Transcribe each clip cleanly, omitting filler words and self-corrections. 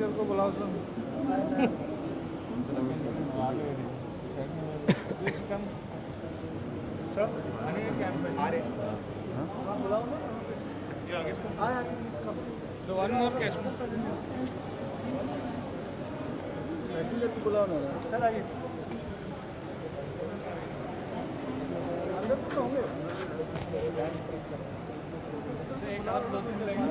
Passenger को बुलाओ सुन बुलाओ ना तो वन मोर केस पैसेंजर को बुलाओ ना सर आइए अंदर तो होंगे एक और दो तीन रहेंगे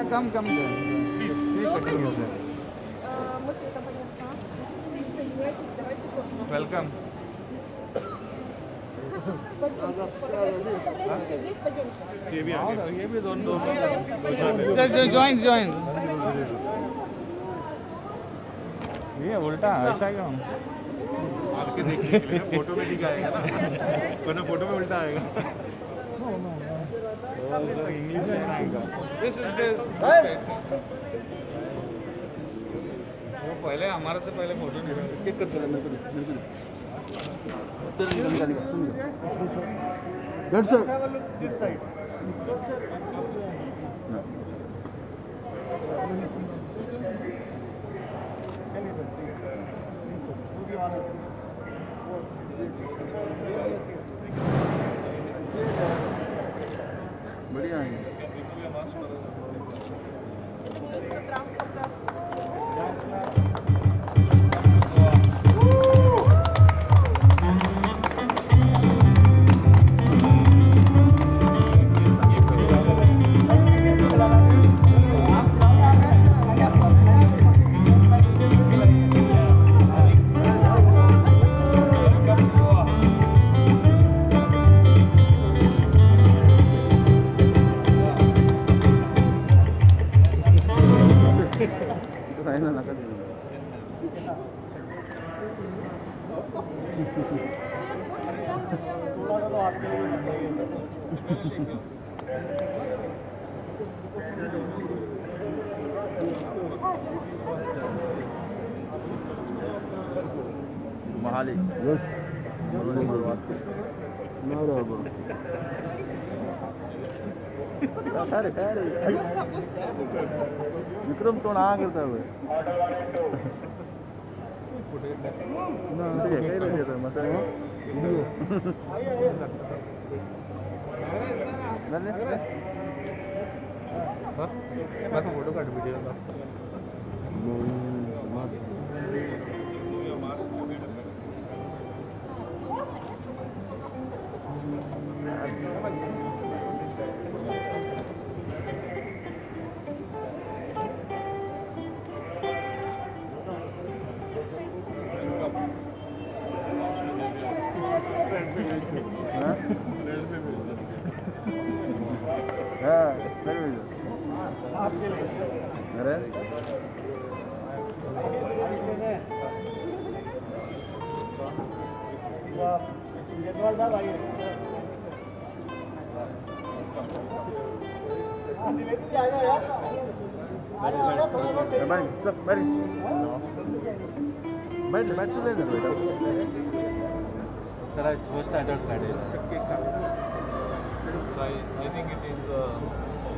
कम वेलकम ये भी दोनों ज्वाइन ये उल्टा ऐसा क्यों आपके देखने के लिए फोटो में दिखाएगा ना वरना फोटो में उल्टा आएगा इंग्लिश में आएगा वो पहले हमारे से पहले फोटो नहीं बढ़िया है Mahali. Yes. Sorry. Vikram तो ना करता है ना ये कह रहे थे मसला मैं तो फोटो काट वीडियो का I think it is a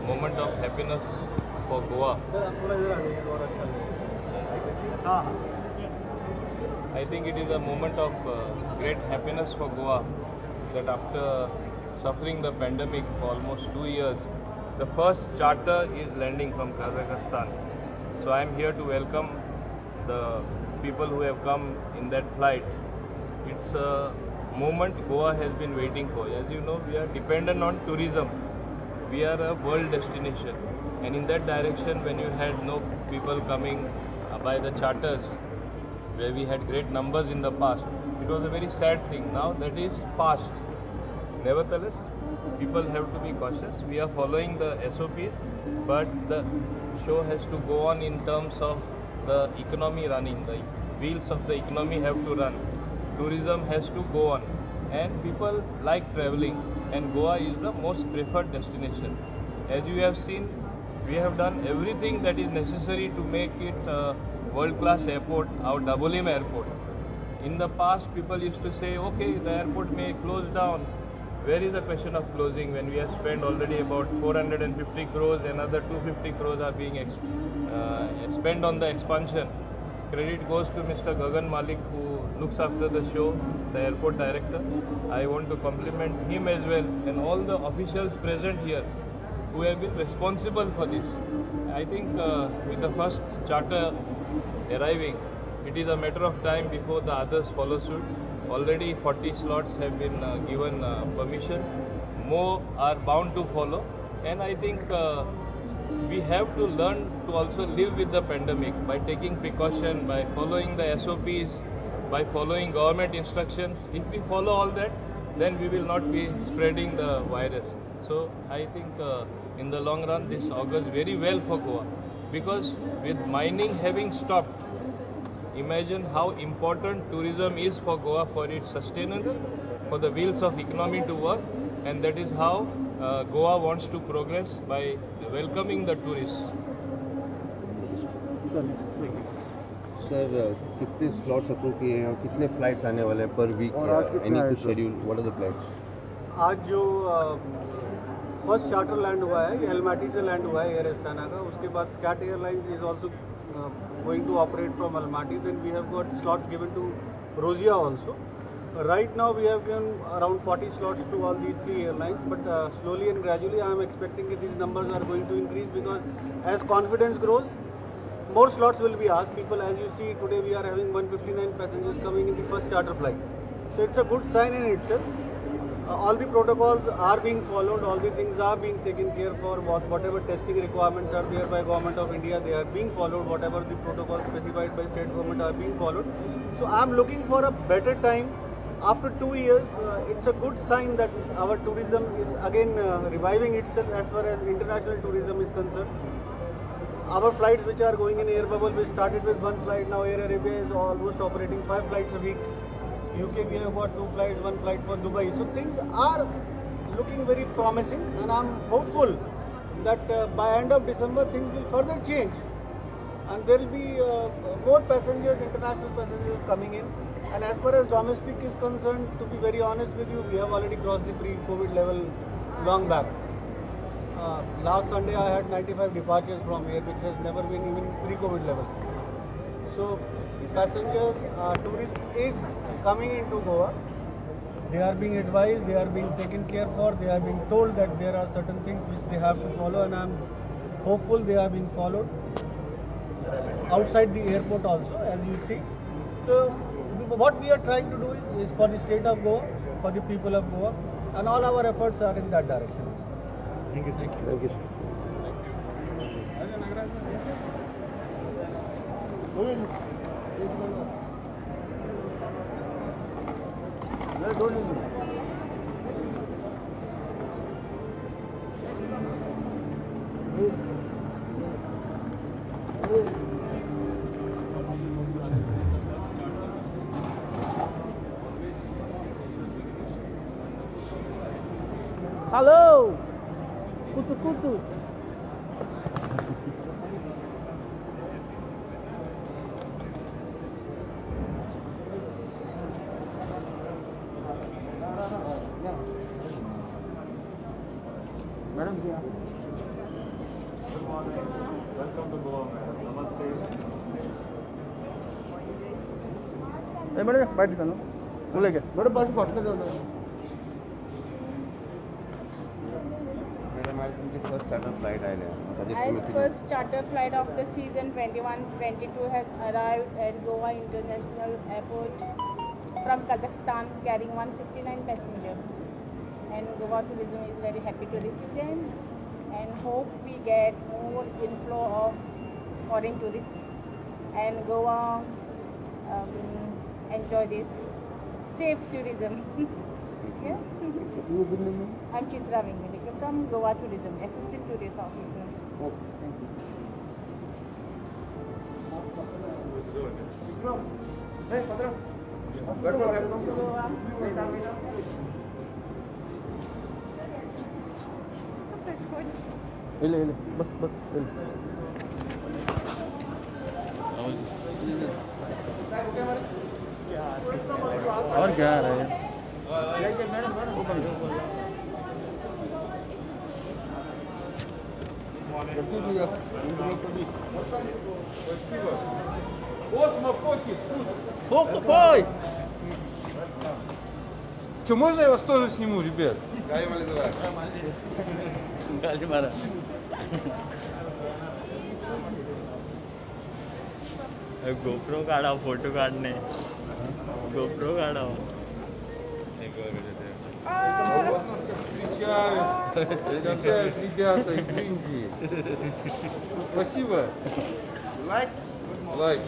moment of happiness for Goa. I think it is a moment of great happiness for Goa that after suffering the pandemic for almost 2 years, the first charter is landing from Kazakhstan. So I am here to welcome the people who have come in that flight. It's a moment Goa has been waiting for. As you know, we are dependent on tourism. We are a world destination, and in that direction, when you had no people coming by the charters, where we had great numbers in the past, it was a very sad thing. Now that is past. Nevertheless, people have to be cautious. We are following the SOPs, but the show has to go on in terms of the economy running. The wheels of the economy have to run. Tourism has to go on, and people like traveling, and Goa is the most preferred destination. As you have seen, we have done everything that is necessary to make it a world-class airport, our Dabolim airport. In the past, people used to say, okay, the airport may close down. Where is the question of closing when we have spent already about 450 crores, another 250 crores are being spent on the expansion. Credit goes to Mr. Gagan Malik, who looks after the show, the airport director. I want to compliment him as well, and all the officials present here who have been responsible for this. I think with the first charter arriving, it is a matter of time before the others follow suit. Already 40 slots have been given permission. More are bound to follow, and I think we have to learn to also live with the pandemic by taking precaution, by following the SOPs, by following government instructions. If we follow all that, then we will not be spreading the virus. So I think in the long run this augurs very well for Goa, because with mining having stopped, imagine how important tourism is for Goa, for its sustenance, for the wheels of economy to work, and that is how Goa wants to progress by welcoming the tourists. Sir कितने slots approve किए हैं और कितने flights आने वाले हैं per week? Any कुछ schedule? What are the plans? आज जो फर्स्ट चार्टर लैंड हुआ है, ये अलमाटी से लैंड हुआ है एयर एस्टाना का. उसके बाद SCAT airlines is also going to operate from Almaty. Then we have got slots given to Rosia also. Right now we have given around 40 slots to all these three airlines, but slowly and gradually I am expecting that these numbers are going to increase, because as confidence grows, more slots will be asked. People, as you see today, we are having 159 passengers coming in the first charter flight. So it's a good sign in itself. All the protocols are being followed, all the things are being taken care for. Whatever testing requirements are there by Government of India, they are being followed. Whatever the protocols specified by state government are being followed. So I am looking for a better time. After 2 years, it's a good sign that our tourism is again reviving itself as far as international tourism is concerned. Our flights which are going in air bubble, we started with one flight, now Air Arabia is almost operating 5 flights a week. UK we have got 2 flights, 1 flight for Dubai. So things are looking very promising, and I'm hopeful that by end of December things will further change, and there will be more passengers, international passengers coming in. And as far as domestic is concerned, to be very honest with you, we have already crossed the pre-COVID level long back. Last Sunday I had 95 departures from here, which has never been even pre-COVID level. So passengers, tourists is coming into Goa. They are being advised, they are being taken care for, they are being told that there are certain things which they have to follow, and I am hopeful they are being followed. Outside the airport also, as you see. So what we are trying to do is for the state of Goa, for the people of Goa, and all our efforts are in that direction. Thank you. Thank you. Thank you, sir. Hello, kutu kutu. Madam ji आप Good morning. Welcome to Goa, madam. Namaste. ए madam बैठ जाओ, बोले क्या? Madam पास photo लगा दो. Madam आज तुमची फर्स्ट चार्टर फ्लाइट आएल है. As first charter flight of the season 21-22 has arrived at Goa International Airport from Kazakhstan, carrying 159 passengers. And Goa Tourism is very happy to receive them, and hope we get more inflow of foreign tourists, and Goa enjoy this safe tourism. Yeah. You good name? I'm Chitra Vengadekar from Goa Tourism, Assistant Tourist Officer. Okay, thank you. Hey, Padra. Goa. ले ले बस बस ले और क्या आ रहा है Ой! Что, можно я вас тоже сниму, ребят? गाली मारा गोप्रो काढा फोटो काढणे गोप्रो काढा Встречают ребята из Индии. Спасибо. Лайк. Лайк.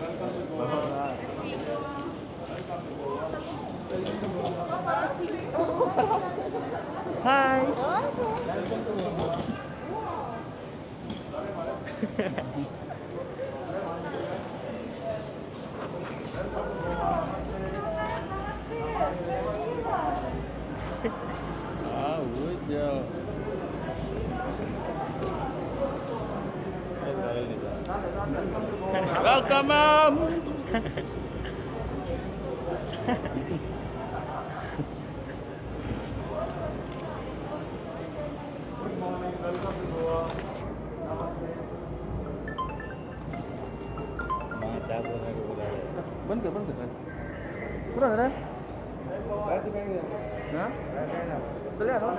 हाय welcome बंद कर पूरा है ना चले आओ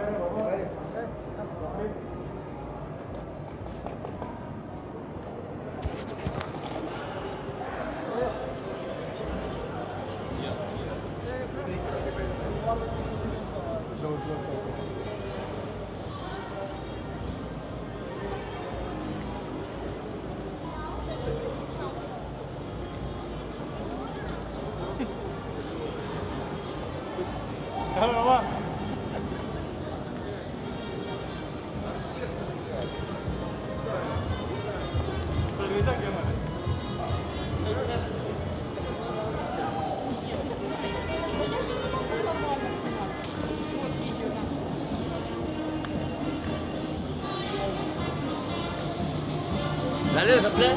झाले संपले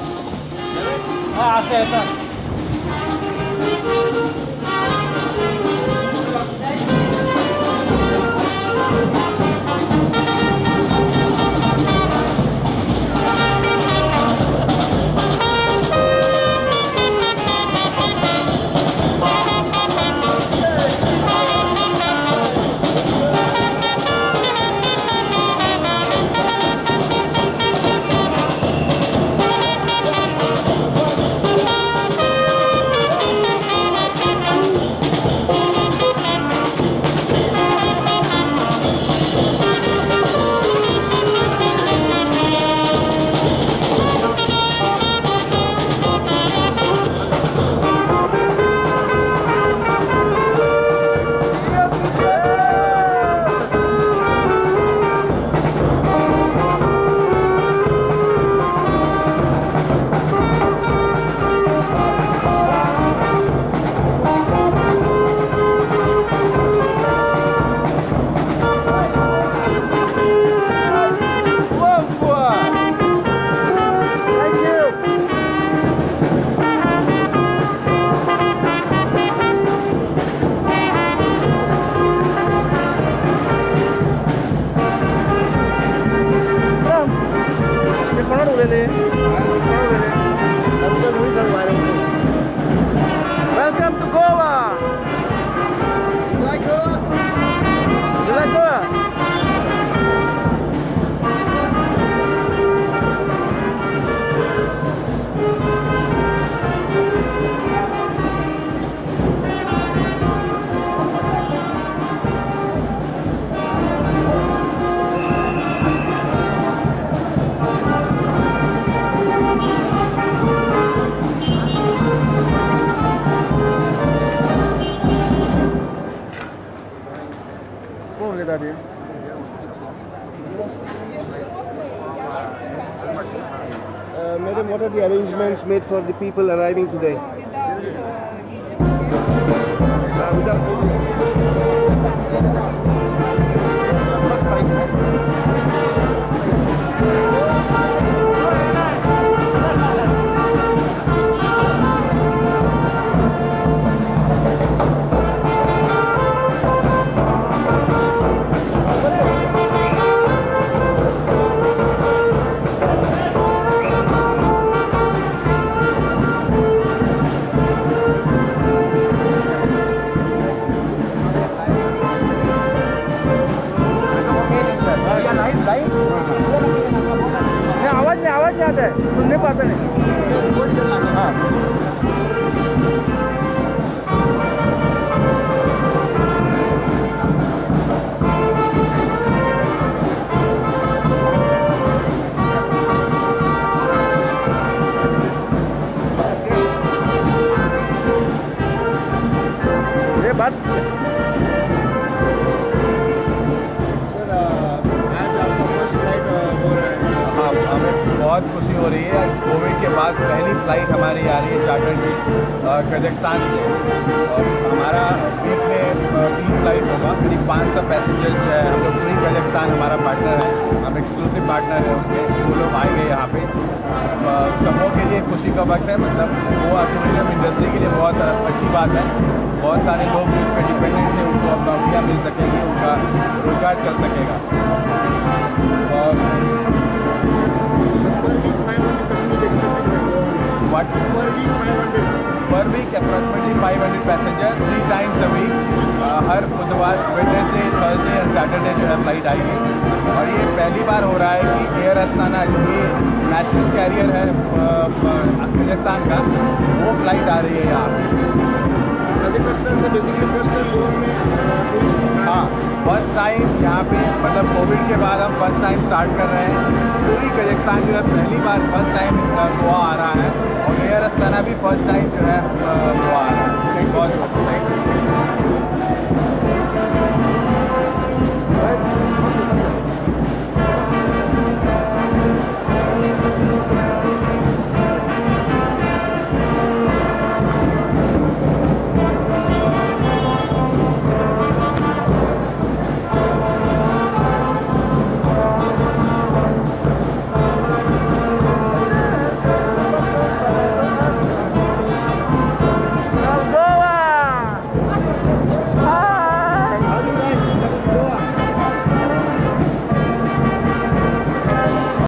हाँ ऐसे ऐसा Madam, what are the arrangements made for the people arriving today? आवाज नहीं आता है, सुनने पाता नहीं। हाँ ये बात हमें बहुत खुशी हो रही है। कोविड के बाद पहली फ़्लाइट हमारी आ रही है चार्टर की कजाकिस्तान से, और हमारा वीक में 3 फ्लाइट होगा। करीब 500 पैसेंजर्स जो है, हम लोग पूरी कजाकिस्तान हमारा पार्टनर है, हम एक्सक्लूसिव पार्टनर है उसमें। वो लोग आएंगे यहाँ पे, सबों के लिए खुशी का वक्त है। मतलब गोवा टूरिज्म इंडस्ट्री के लिए बहुत अच्छी बात है। बहुत सारे लोग इस पर डिपेंडेंट थे, उनको अब नौकरियाँ मिल सकेंगी, उनका रोजगार चल सकेगा। और what per week approximately 500 passenger 3 times a week। हर बुधवार, वेडनेसडे, थर्सडे और सैटरडे जो है फ्लाइट आएगी। और ये पहली बार हो रहा है कि एयर अस्ताना जो ये नेशनल कैरियर है कजाकिस्तान का, वो फ्लाइट आ रही है यहाँ पे। हाँ, फर्स्ट टाइम यहाँ पे, मतलब कोविड के बाद हम फर्स्ट टाइम स्टार्ट कर रहे हैं। पूरी कजाकिस्तान जो है पहली बार फर्स्ट टाइम गोवा आ रहा है, और एयर अस्ताना भी फर्स्ट टाइम जो है गोवा आ रहा है। बहुत